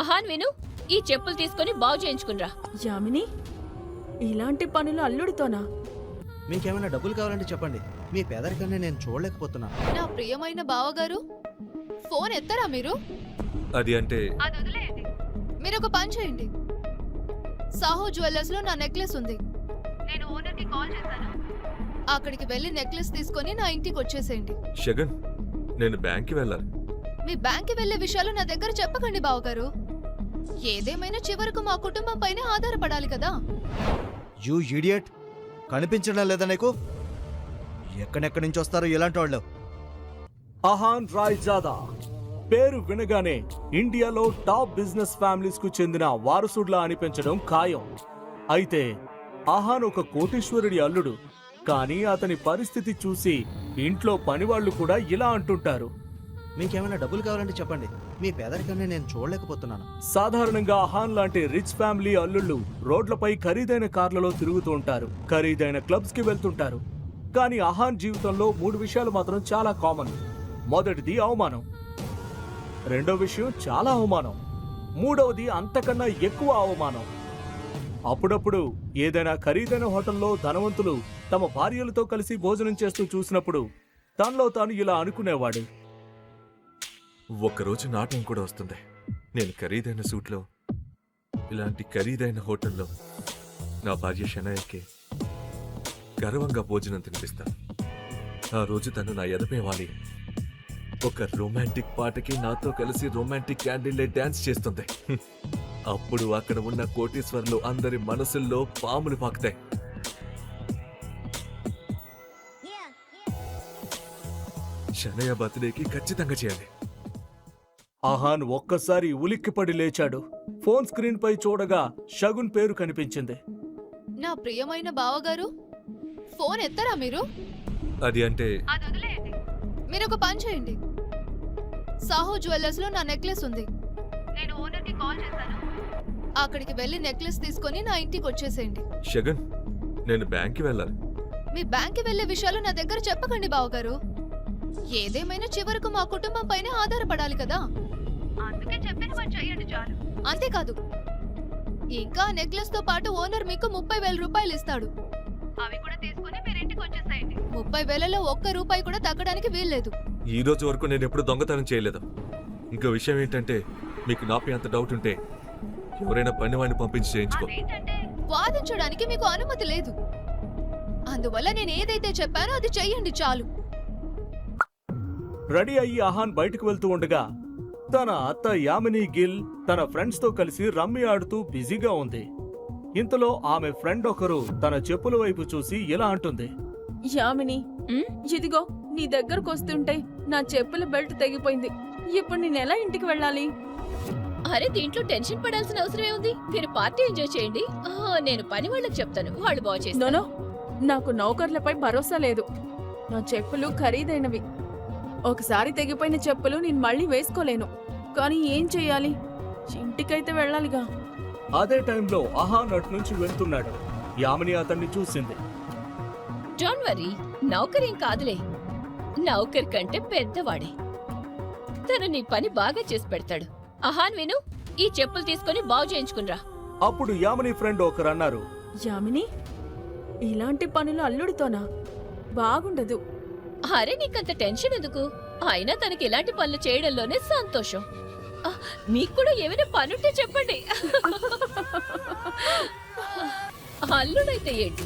అహాన్ విను, ఈ చెప్పులు తీసుకొని బాగు చేయించుకునిరా. యామిని, ఇలాంటి పనులు అల్లుడితోనా? మీకేమైనా డబ్బులు కావాలంటే చెప్పండి, మీ పేదరికాన్ని నేను చూడలేకపోతున్నాను. నా ప్రియమైన బావగారు, ఫోన్ ఎత్తరా మీరు? అది అంటే అది వదిలేయండి. మీరు ఒక పని చేయండి, సాహో జ్యువెలర్స్ లో నా నెక్లెస్ ఉంది, నేను ఓనర్ కి కాల్ చేశాను. అక్కడికి వెళ్ళి నెక్లెస్ తీసుకొని నా ఇంటికి వచ్చేసేయండి. షగన్, నేను బ్యాంక్కి వెళ్ళాలి. మీ బ్యాంక్ కి వెళ్లే విషయాలు నా దగ్గర చెప్పకండి బావగారు. ఏదేమైనా చివరకు మా కుటుంబం పైనే ఆధారపడాలి కదా. యూ ఇడియట్, కనిపించడం లేదా నీకు? ఎక్కడెక్కడి నుంచి వస్తారు ఇలాంటి వాళ్ళు? అహాన్ రాయ్ జాదా పేరు వినగానే ఇండియాలో టాప్ బిజినెస్ ఫ్యామిలీస్ కు చెందిన వారసుడ్లా అనిపించడం ఖాయం. అయితే అహాన్ ఒక కోటీశ్వరుడి అల్లుడు. కానీ అతని పరిస్థితి చూసి ఇంట్లో పనివాళ్లు కూడా ఇలా అంటుంటారు. మీకేమైనా డబ్బులు కావాలంటే చెప్పండి, మీ పేదరికాన్ని నేను చూడలేకపోతున్నాను. సాధారణంగా అహాన్ లాంటి రిచ్ ఫ్యామిలీ అల్లుళ్ళు రోడ్లపై ఖరీదైన కార్లలో తిరుగుతూ ఉంటారు, ఖరీదైన క్లబ్స్ కి వెళ్తుంటారు. కానీ అహాన్ జీవితంలో 3 విషయాలు మాత్రం చాలా కామన్. మొదటిది అవమానం, రెండో విషయం చాలా అవమానం, మూడవది అంతకన్నా ఎక్కువ అవమానం. అప్పుడప్పుడు ఏదైనా ఖరీదైన హోటల్లో ధనవంతులు తమ భార్యలతో కలిసి భోజనం చేస్తూ చూసినప్పుడు తనలో తాను ఇలా అనుకునేవాడు, ఒక్కరోజు నాటం కూడా వస్తుంది. నేను ఖరీదైన సూట్లో, ఇలాంటి ఖరీదైన హోటల్లో నా భార్య షనయ్యకి గర్వంగా భోజనం తినిపిస్తాను. ఆ రోజు తను నా ఎదపే వాలి ఒక రొమాంటిక్ పాటకి నాతో కలిసి రొమాంటిక్ క్యాండిల్ లైట్ డాన్స్ చేస్తుంది. అప్పుడు అక్కడ ఉన్న కోటీశ్వర్లు అందరి మనసుల్లో పాములు పాకుతాయి. షనయ్య బర్త్డేకి ఖచ్చితంగా చేయాలి. అహాన్ ఒక్కసారి ఉలిక్కిపడి లేచాడు. ఫోన్ స్క్రీన్ పై చూడగా షగున్ పేరు కనిపించింది. నా ప్రియమైన బావగారు, ఫోన్ ఎత్తరా మీరు? అది అంటే అది వదిలేయండి. మీరు ఒక పని చేయండి, సాహో జ్యువెలర్స్ లో నా నెక్లెస్ ఉంది, నేను ఓనర్ కి కాల్ చేశాను. అక్కడికి వెళ్ళి నెక్లెస్ తీసుకొని నా ఇంటికి వచ్చేసేయండి. షగన్, నేను బ్యాంక్కి వెళ్ళాలి. మీ బ్యాంక్ కి వెళ్లే విషయాలు నా దగ్గర చెప్పకండి బావగారు. ఏదేమైనా చివరకు మా కుటుంబం పైనే ఆధారపడాలి కదా. అందుకే చెప్పిన పని చేయండి చాలు. అంతేకాదు, ఇంకా నెక్లెస్ తో పాటు ఓనర్ మీకు 30,000 రూపాయలు ఇస్తాడు. అవి కూడా తీసుకుని మీరు ఇంటికి వచ్చేసేయండి. 30,000లో ఒక్క రూపాయి కూడా తగ్గడానికి వీల్లేదు. ఈ రోజు వరకు నేను ఎప్పుడు దొంగతనం చేయలేదు. ఇంకో విషయం ఏంటంటే, మీకు నాపై అంత డౌట్ ఉంటే ఎవరైనా పనివాడిని పంపించి చేయించుకో. వాదించడానికి మీకు అనుమతి లేదు. అందువల్ల నేను ఏదైతే చెప్పానో అది చెయ్యండి చాలు. రెడీ అయ్యి అహాన్ బయటకు వెళ్తూ ఉండగా తన అత్త యామిని గిల్ తన ఫ్రెండ్స్ తో కలిసి రమ్మి ఆడుతూ బిజీగా ఉంది. ఇంతలో ఆమె ఫ్రెండ్ ఒకరు తన చెప్పుల వైపు చూసి ఇలా అంటుంది, యామిని, ఇదిగో నీ దగ్గరకు వస్తుంటే నా చెప్పుల బెల్ట్ తెగిపోయింది. ఇప్పుడు నేను ఎలా ఇంటికి వెళ్ళాలి? అరే, దీంట్లో టెన్షన్ పడాల్సిన అవసరమే ఉంది. మీరు పార్టీ ఎంజాయ్ చేయండి. నేను పని వాళ్ళకి చెప్తాను, వాళ్ళు బాగు చేస్తారు. నోనో, నాకు నౌకర్లపై భరోసా లేదు. నా చెప్పులు ఖరీదైనవి. ఒకసారి తెగిపోయిన చెప్పులు నేను మళ్ళీ వేసుకోలేను. కానీ ఏం చెయ్యాలి? ఇంటికైతే వెళ్ళాలిగా. అదే టైంలో అహాన్ అటు నుంచి వెళ్తున్నాడు. యామిని అతన్ని చూసింది. డోంట్ వరీ, నౌకరేం కాదులే. నౌకర్ కంటే పెద్దవాడే. తను నీ పని బాగా చేసి పెడతాడు. అహాన్ విను, ఈ చెప్పులు తీసుకొని బాగు చేయించుకునిరా. అప్పుడు యామిని ఫ్రెండ్ ఒకరు అన్నారు, యామిని, ఇలాంటి పనులు అల్లుడితోనా? బాగుండదు. అరే, నీకంత టెన్షన్ ఎందుకు? అయినా తనకి ఇలాంటి పనులు చేయడంలోనే సంతోషం. మీకు కూడా ఏమైనా పనుంటే చెప్పండి. అల్లుడైతే ఏంటి,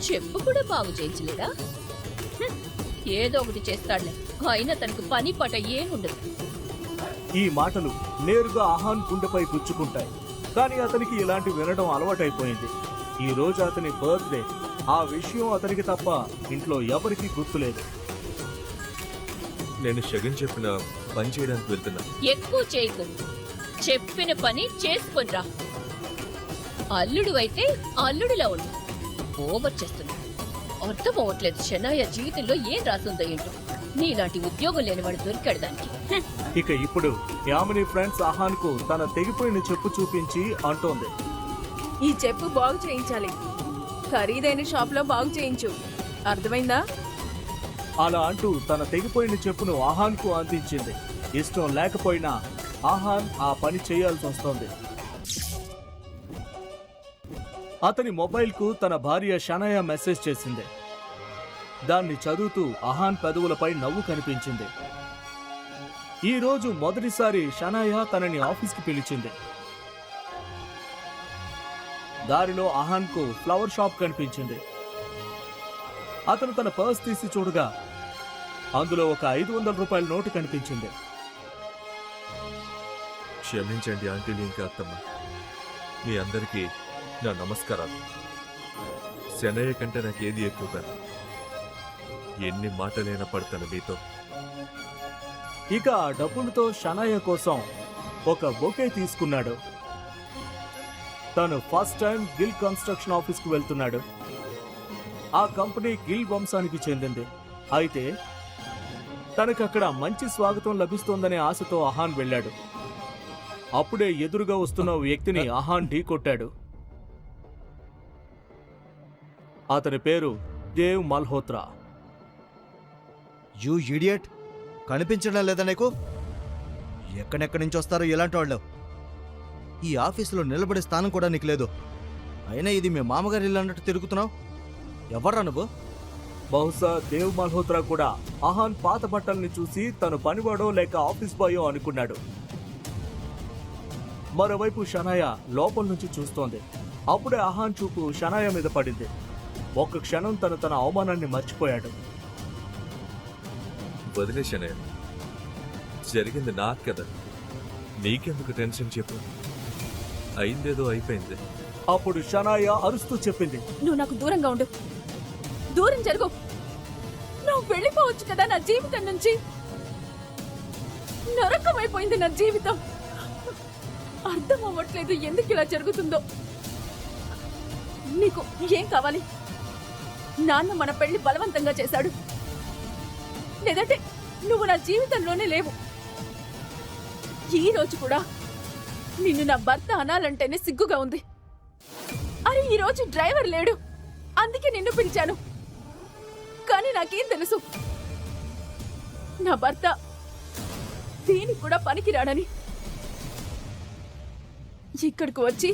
చెప్పు కూడా బాగు చేయించలేదా? ఏదో ఒకటి చేస్తాడులే. అయినా తనకు పని పాట ఏముండదు. ఈ మాటలు నేరుగా అహాన్ గుండెపై గుచ్చుకుంటాయి. కానీ అతనికి ఇలాంటి వినడం అలవాటైపోయింది. ఈ రోజు అతని బర్త్డే. ఆ విషయం అతనికి తప్ప ఇంట్లో ఎవరికీ గుర్తులేదు. నేను షగన్ చెప్పిన పని చేయడానికి వెళ్తున్నా. ఎక్కువ చేయకు, చెప్పిన పని చేసుకొనిరా. అల్లుడు అయితే అల్లుడిలా ఉండు. ఓవర్ చేస్తున్నా. అర్థం అవ్వట్లేదు షనయ్య జీవితంలో ఏం రాస్తుందో ఏంటో. నీలాంటి ఉద్యోగం లేని వాడు దొరికాడు దానికి. ఇక ఇప్పుడు యామిని ఫ్రెండ్స్ అహాన్ కు తన తెగిపోయిన చెప్పు చూపించి అంటోంది, ఈ చెప్పు బాగు చేయించాలి. ఖరీదైన షాప్ లో బాగు చేయించు. అర్థమైందా? అలా అంటూ తన తెగిపోయిన చెప్పును అహాన్ కు అందించింది. ఇష్టం లేకపోయినా ఆహాన్ ఆ పని చేయాల్సి వస్తోంది. అతని మొబైల్కు తన భార్య షనయ మెసేజ్ చేసింది. దాన్ని చదువుతూ ఆహాన్ పెదవులపై నవ్వు కనిపించింది. ఈ రోజు మొదటిసారి షనయ తనని ఆఫీస్కి పిలిచింది. దారిలో ఆహాన్కు ఫ్లవర్ షాప్ కనిపించింది. అతను తన పర్స్ తీసి చూడగా అందులో ఒక 500 రూపాయల నోటు కనిపించింది. క్షమించండి ఆంటీలు ఇంకా అత్తమ్మ, మీ అందరికీ నా నమస్కారాలు. శనయ్య కంటే నాకేది ఎక్కువ కాదు. ఎన్ని మాటలైనా పడతాను మీతో. ఇక ఆ డబ్బులతో షనయ్య కోసం ఒక బొకే తీసుకున్నాడు. తను ఫస్ట్ టైం గిల్ కన్స్ట్రక్షన్ ఆఫీస్కు వెళ్తున్నాడు. ఆ కంపెనీ గిల్ వంశానికి చెందింది. అయితే తనకక్కడ మంచి స్వాగతం లభిస్తోందనే ఆశతో ఆహాన్ వెళ్ళాడు. అప్పుడే ఎదురుగా వస్తున్న ఓ వ్యక్తిని ఆహాన్ ఢీకొట్టాడు. అతని పేరు దేవ్ మల్హోత్రా. యూ ఇడియట్, కనిపించడం లేదా నీకు? ఎక్కడెక్కడి నుంచి వస్తారో ఇలాంటి వాళ్ళు? ఈ ఆఫీసులో నిలబడే స్థానం కూడా నీకు లేదు. అయినా ఇది మీ మామగారి ఇల్లు అన్నట్టు తిరుగుతున్నావు. ఎవర్రా నువ్వు? బహుశా దేవ్ మల్హోత్రా కూడా ఆహాన్ పాత బట్టల్ని చూసి తను పనివాడో లేక ఆఫీస్ బాయో అనుకున్నాడు. మరోవైపు షనయ లోపల నుంచి చూస్తోంది. అప్పుడే ఆహాన్ చూపు షనయ మీద పడింది. ఒక్క క్షణం తన అవమానాన్ని మర్చిపోయాడు. వదిలే శనయ్య, జరిగింది నాకు కదా, నీకెందుకు టెన్షన్ చెప్పు. అయిందేదో అయిపోయింది. అప్పుడు షనయ అరుస్తూ చెప్పింది, నువ్వు నాకు దూరంగా ఉండు. దూరం జరుగు. నువ్వు వెళ్ళిపోవచ్చు కదా నా జీవితం నుంచి. నరకమైపోయింది నా జీవితం. అర్థం అవ్వట్లేదు ఎందుకు ఇలా జరుగుతుందో. నీకు ఏం కావాలి? నాన్న మన పెళ్లి బలవంతంగా చేశాడు. లేదంటే నువ్వు నా జీవితంలోనే లేవు. ఈ రోజు కూడా నిన్ను నా భర్త అనాలంటేనే సిగ్గుగా ఉంది. అరే ఈ రోజు డ్రైవర్ లేడు, అందుకే నిన్ను పిలిచాను. కానీ నాకేం తెలుసు, నా భర్త దీనికి కూడా పనికిరాడని. ఇక్కడికి వచ్చి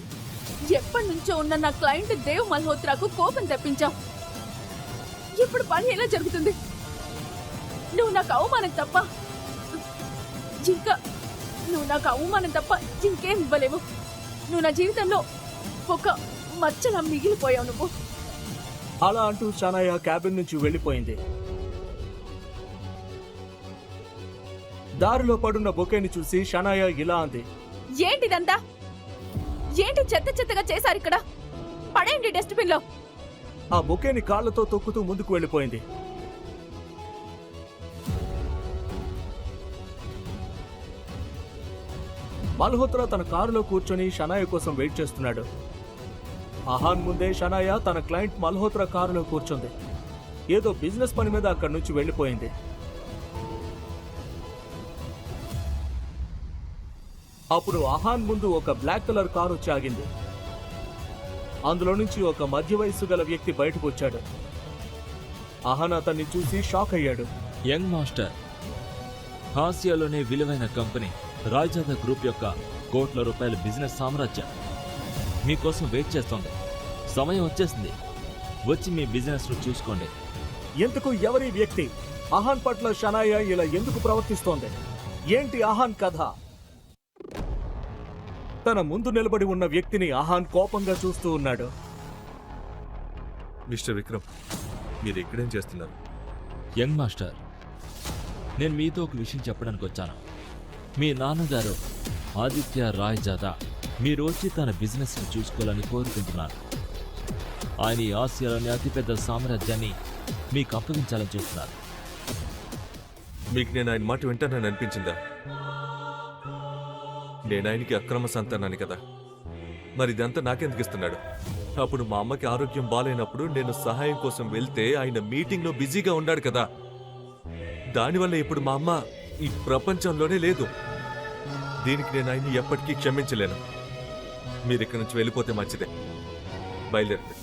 ఎప్పటి నుంచో ఉన్న నా క్లయింట్ దేవ్ మల్హోత్రాకు కోపం తెప్పించావు. ఇప్పుడు పని ఎలా జరుగుతుంది? నువ్వు నాకు అవమానం తప్ప ఇంకేం ఇవ్వలేవు. నువ్వు నా జీవితంలో ఒక మచ్చలా మిగిలిపోయావు నువ్వు. అలా అంటూ షనయ క్యాబిన్ నుంచి వెళ్ళిపోయింది. దారిలో పడున్న బొకేని చూసి షనయ ఇలా అంది, ఏంటిదంతా? ఏంటి చెత్త చెత్తగా చేశారు ఇక్కడ? పడేయండి డస్ట్బిన్ లో. ఆ బొకేని కాళ్లతో తొక్కుతూ ముందుకు వెళ్ళిపోయింది. మల్హోత్రా తన కారులో కూర్చొని షనయ కోసం వెయిట్ చేస్తున్నాడు. ఆహాన్ ముందే షనయ తన క్లయింట్ మల్హోత్రా కారులో కూర్చుంది. ఏదో బిజినెస్ పని మీద అక్కడి నుంచి వెళ్ళిపోయింది. అప్పుడు ఆహాన్ ముందు ఒక బ్లాక్ కలర్ కారు వచ్చి ఆగింది. అందులో నుంచి ఒక మధ్య వయస్సు గల వ్యక్తి బయటకు వచ్చాడు. ఆహాన్ అతన్ని చూసి షాక్ అయ్యాడు. యంగ్ మాస్టర్, ఆసియాలోనే విలువైన కంపెనీ రాయజాదా గ్రూప్ యొక్క కోట్ల రూపాయల బిజినెస్ సామ్రాజ్యం మీకోసం వెయిట్ చేస్తోంది. సమయం వచ్చేసింది. వచ్చి మీ బిజినెస్ ను చూసుకోండి. ఎందుకు ఎవరి వ్యక్తి? ఆహాన్ పట్ల షనయ ఇలా ఎందుకు ప్రవర్తిస్తోంది? ఏంటి ఆహాన్ కథ? తన ముందు నిలబడి ఉన్న వ్యక్తిని ఆహాన్ కోపంగా చూస్తూ ఉన్నాడు. మిస్టర్ విక్రమ్, మీరు ఇక్కడేం చేస్తున్నారు? యంగ్ మాస్టర్, నేను మీతో ఒక విషయం చెప్పడానికి వచ్చాను. మీ నాన్నగారు ఆదిత్య రాయజాదా మీరు వచ్చి తన బిజినెస్ ని చూసుకోవాలని కోరుకుంటున్నారు. ఆయన ఈ ఆసియాలోని అతిపెద్ద సామ్రాజ్యాన్ని మీకు అప్పగించాలని చూస్తున్నారు. మీకు నేను ఆయన మాట వింటానని అనిపించిందా? నేను ఆయనకి అక్రమ సంతానాన్ని కదా, మరి ఇదంతా నాకెందుకు ఇస్తున్నాడు? అప్పుడు మా అమ్మకి ఆరోగ్యం బాగాలేనప్పుడు నేను సహాయం కోసం వెళ్తే ఆయన మీటింగ్లో బిజీగా ఉన్నాడు కదా. దానివల్ల ఇప్పుడు మా అమ్మ ఈ ప్రపంచంలోనే లేదు. దీనికి నేను ఆయన్ని ఎప్పటికీ క్షమించలేను. మీరు ఇక్కడి నుంచి వెళ్ళిపోతే మంచిదే. బయలుదేరండి.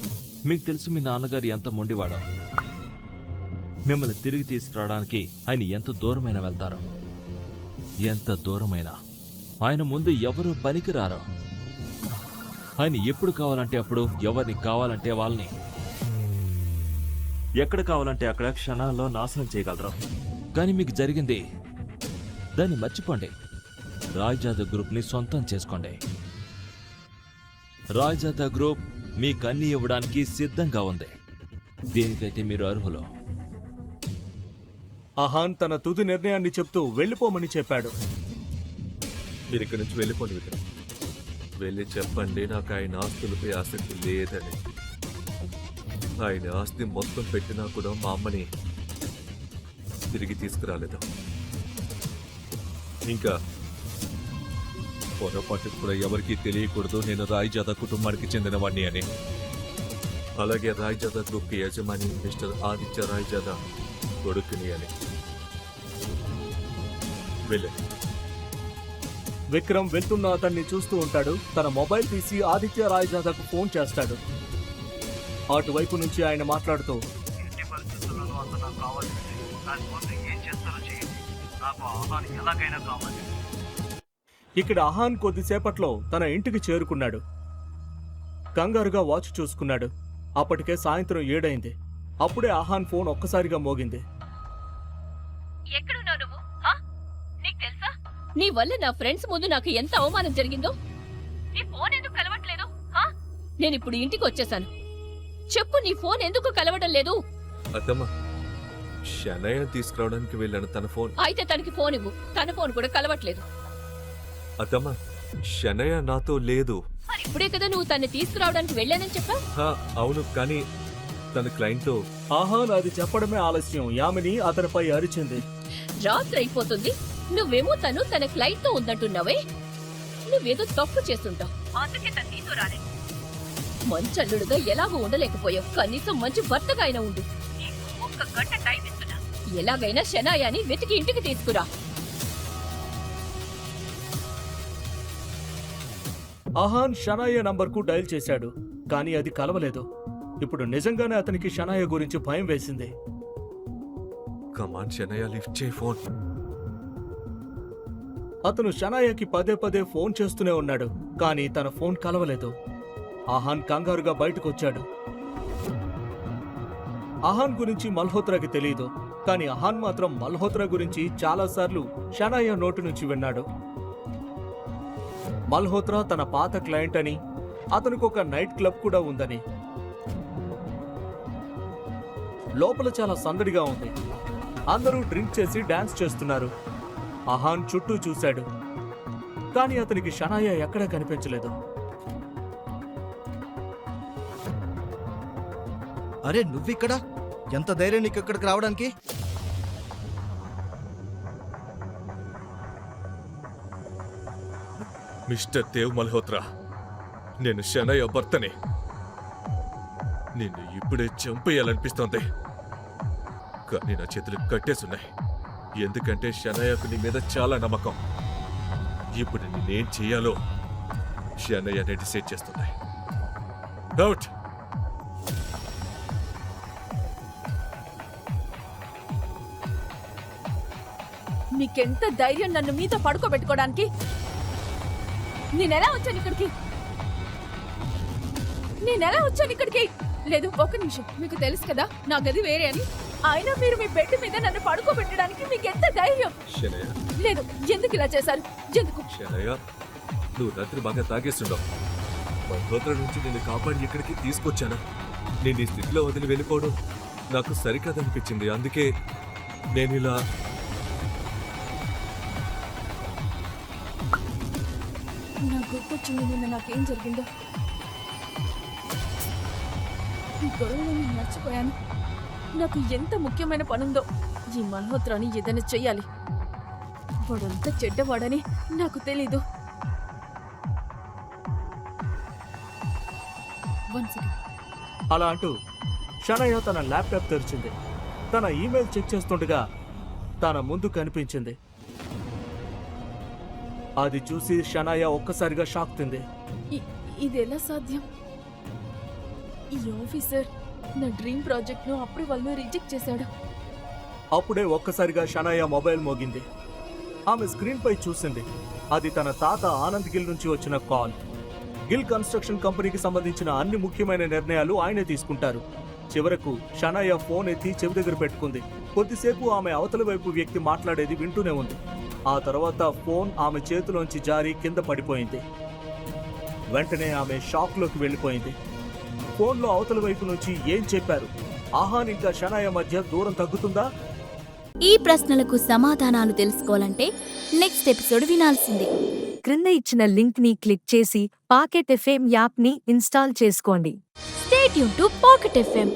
మీకు తెలుసు మీ నాన్నగారు ఎంత మొండివాడో. మిమ్మల్ని తిరిగి తీసుకురావడానికి ఆయన ఎంత దూరమైనా వెళ్తారో. ఎంత దూరమైనా. ఆయన ముందు ఎవరు పనికిరారు. ఆయన ఎప్పుడు కావాలంటే అప్పుడు ఎవరిని కావాలంటే వాళ్ళని ఎక్కడ కావాలంటే అక్కడ క్షణాల్లో నాశనం చేయగలరు. కానీ మీకు జరిగింది దాన్ని మర్చిపోండి. రాయ్ జాదవ్ గ్రూప్ని సొంతం చేసుకోండి. రాయ్ జాదవ్ గ్రూప్ మీకు అన్ని ఇవ్వడానికి సిద్ధంగా ఉంది. దేనికైతే మీరు అర్హులు. అహాన్ తన తుది నిర్ణయాన్ని చెప్తూ వెళ్ళిపోమని చెప్పాడు. మీరు ఇక్కడి నుంచి వెళ్ళిపోండి విక్రమ్. వెళ్ళి చెప్పండి నాకు ఆయన ఆస్తులపై ఆసక్తి లేదని. ఆయన ఆస్తి మొత్తం పెట్టినా కూడా మా అమ్మని తిరిగి తీసుకురాలేదు. ఇంకా పొరపాటు కూడా ఎవరికీ తెలియకూడదు నేను రాయ్ జాదా కుటుంబానికి చెందినవాడిని అని. అలాగే రాయ్ జాదా గ్రూప్ కి యజమాని మిస్టర్ ఆదిత్య రాయ్ జాదా కొడుకుని అని. వెళ్ళండి. విక్రమ్ వెళ్తున్న అతన్ని చూస్తూ ఉంటాడు. తన మొబైల్ తీసి ఆదిత్య రాయ్ జాదాకు ఫోన్ చేస్తాడు. అటువైపు నుంచి ఆయన మాట్లాడుతూ, ఎట్టి పరిస్థితుల్లోనూ అతను నాకు కావాల్సింది. దానికోసం ఏం చేస్తారో చేయండి. నాకు ఆహారం ఎలాగైనా కావాలి. ఇక్కడ అహాన్ కొద్దిసేపట్లో తన ఇంటికి చేరుకున్నాడు. కంగారుగా వాచ్ చూసుకున్నాడు. అప్పటికే సాయంత్రం 7 అయింది. అప్పుడే అహాన్ ఫోన్ ఒక్కసారిగా మోగింది. ఎక్కడున్నావు నువ్వు? నీకు తెలుసా నీ వల్ల నా ఫ్రెండ్స్ ముందు నాకు ఎంత అవమానం జరిగిందో? నీ ఫోన్ ఎందుకు కలవట్లేదు? నేను ఇప్పుడు ఇంటికి వచ్చేసాను. చెప్పు, నీ ఫోన్ ఎందుకు కలవడం లేదు? అత్తమ్మ, షనయ్య తీసుకురావడానికి వెళ్ళాను. తన ఫోన్ అయితే తనకి ఫోన్ ఇవ్వు. తన ఫోన్ కూడా కలవట్లేదు. అత్తమ్మ, షనయ్య నాతో లేదు. మరి ఇప్పుడే కదా నువ్వు తన్ని తీసుకురావడానికి వెళ్ళానని చెప్పా? అవును, కానీ తన క్లయింట్తో. అహాన్ అది చెప్పడమే ఆలస్యం. యామిని అతనిపై అరిచింది. రాత్రి అయిపోతుంది, నువ్వేమో తన క్లయింట్ తో ఉందంటున్నావే. నువ్వేదో తప్పు చేస్తుంటావు, అందుకే తను నీతో రాలేదు. మంచి అల్లుడుగా ఎలాగో ఉండలేకపోయావు. కనీసం మంచి భర్తగా అయినా ఉండు. నీకు 1 గంట టైం ఇస్తున్నా. ఎలాగైనా షనాయాని వెతికి ఇంటికి తీసుకురా. అహాన్ షనాయ నంబర్కు డయల్ చేశాడు. కానీ అది కలవలేదు. ఇప్పుడు నిజంగానే అతనికి షనాయ గురించి భయం వేసింది. కమాన్ షనయ్య, లిఫ్ట్ చేయి ఫోన్. అతను షనాయకి పదే పదే ఫోన్ చేస్తూనే ఉన్నాడు. కానీ తన ఫోన్ కలవలేదు. అహాన్ కంగారుగా బయటకొచ్చాడు. అహాన్ గురించి మల్హోత్రాకి తెలియదు. కానీ అహాన్ మాత్రం మల్హోత్రా గురించి చాలాసార్లు షనాయ నోటి నుంచి విన్నాడు. మల్హోత్రా తన పాత క్లయింట్ అని, అతనికి ఒక నైట్ క్లబ్ కూడా ఉందని. లోపల చాలా సందడిగా ఉంది. అందరూ డ్రింక్ చేసి డాన్స్ చేస్తున్నారు. అహాన్ చుట్టూ చూశాడు. కానీ అతనికి షనాయ ఎక్కడా కనిపించలేదు. అరే నువ్విక్కడ? ఎంత ధైర్యం నీకు ఇక్కడికి రావడానికి? మిస్టర్ దేవ్ మల్హోత్రా, నేను షనయ్య భర్తని. నిన్ను ఇప్పుడే చంపేయాలనిపిస్తోంది. కానీ నా చేతులు కట్టేసున్నాయి. ఎందుకంటే షనయ్యకు నీ మీద చాలా నమ్మకం. ఇప్పుడు నేనేం చేయాలో షనయ్యనే డిసైడ్ చేస్తుంది. అవుట్. మీకెంత ధైర్యం నన్ను మీతో పడుకోబెట్టుకోవడానికి? నేనెలా వచ్చాను ఇక్కడికి? లేదు, ఒక నిమిషం. మీకు తెలుసు కదా నా గది వేరే అని. అయినా మీరు మీ బెడ్ మీద నన్ను పడుకోబెట్టడానికి మీకెంత ధైర్యం? షనయ్య, లేదు, ఎందుకు ఇలా చేశారు? ఎందుకు? షనయ్య, నువ్వు రాత్రి బాగా తాగేస్తుండవు. మల్హోత్రా నుంచి నిన్ను కాపాడి ఇక్కడికి తీసుకొచ్చాను. నేను ఈ స్థితిలో వదిలి వెళ్ళిపోవడం నాకు సరికాదనిపించింది. అందుకే నేను ఇలా. నాకు గుర్తొచ్చింది నిన్న నాకేం జరిగిందో. ఈ గొడవలో నేను మర్చిపోయాను. నాకు ఎంత ముఖ్యమైన పనుందో. ఈ మల్హోత్రాని ఏదైనా చెయ్యాలి. వాడంతా చెడ్డవాడని నాకు తెలీదు. అలా అంటూ షనయ్య తన ల్యాప్టాప్ తెరిచింది. తన ఈమెయిల్ చెక్ చేస్తుండగా తన ముందు కనిపించింది. అది చూసి షనయ్య ఒక్కసారిగా షాక్ తింది. ఇది ఎలా సాధ్యం? ఈ ఆఫీసర్ నా డ్రీమ్ ప్రాజెక్ట్ ను అప్రూవల్ ను రిజెక్ట్ చేశాడు. అప్పుడే ఒక్కసారిగా షనయ్య మొబైల్ మోగింది. ఆమె స్క్రీన్ పై చూసింది. అది తన తాత ఆనంద్ గిల్ నుంచి వచ్చిన కాల్. గిల్ కన్స్ట్రక్షన్ కంపెనీకి సంబంధించిన అన్ని ముఖ్యమైన నిర్ణయాలు ఆయనే తీసుకుంటారు. చివరకు షనాయ ఫోన్ ఎత్తి చెవి దగ్గర పెట్టుకుంది. కొద్దిసేపు ఆమె అవతల వైపు వ్యక్తి మాట్లాడేది వింటూనే ఉంది. ఆ తర్వాత ఫోన్ ఆమె చేతిలోంచి జారి కింద పడిపోయింది. వెంటనే ఆమె షాక్లోకి వెళ్ళిపోయింది. ఫోన్లో అవతల వైపు నుంచి ఏం చెప్పారు? ఆహాన్ ఇంకా షనాయ మధ్య దూరం తగ్గుతుందా? ఈ ప్రశ్నలకు సమాధానాలు తెలుసుకోవాలంటే నెక్స్ట్ ఎపిసోడ్ వినాల్సిందే. క్రింద ఇచ్చిన లింక్ ని క్లిక్ చేసి పాకెట్ ఎఫ్ఎం యాప్ ని ఇన్స్టాల్ చేసుకోండి. Stay tune to pocket FM.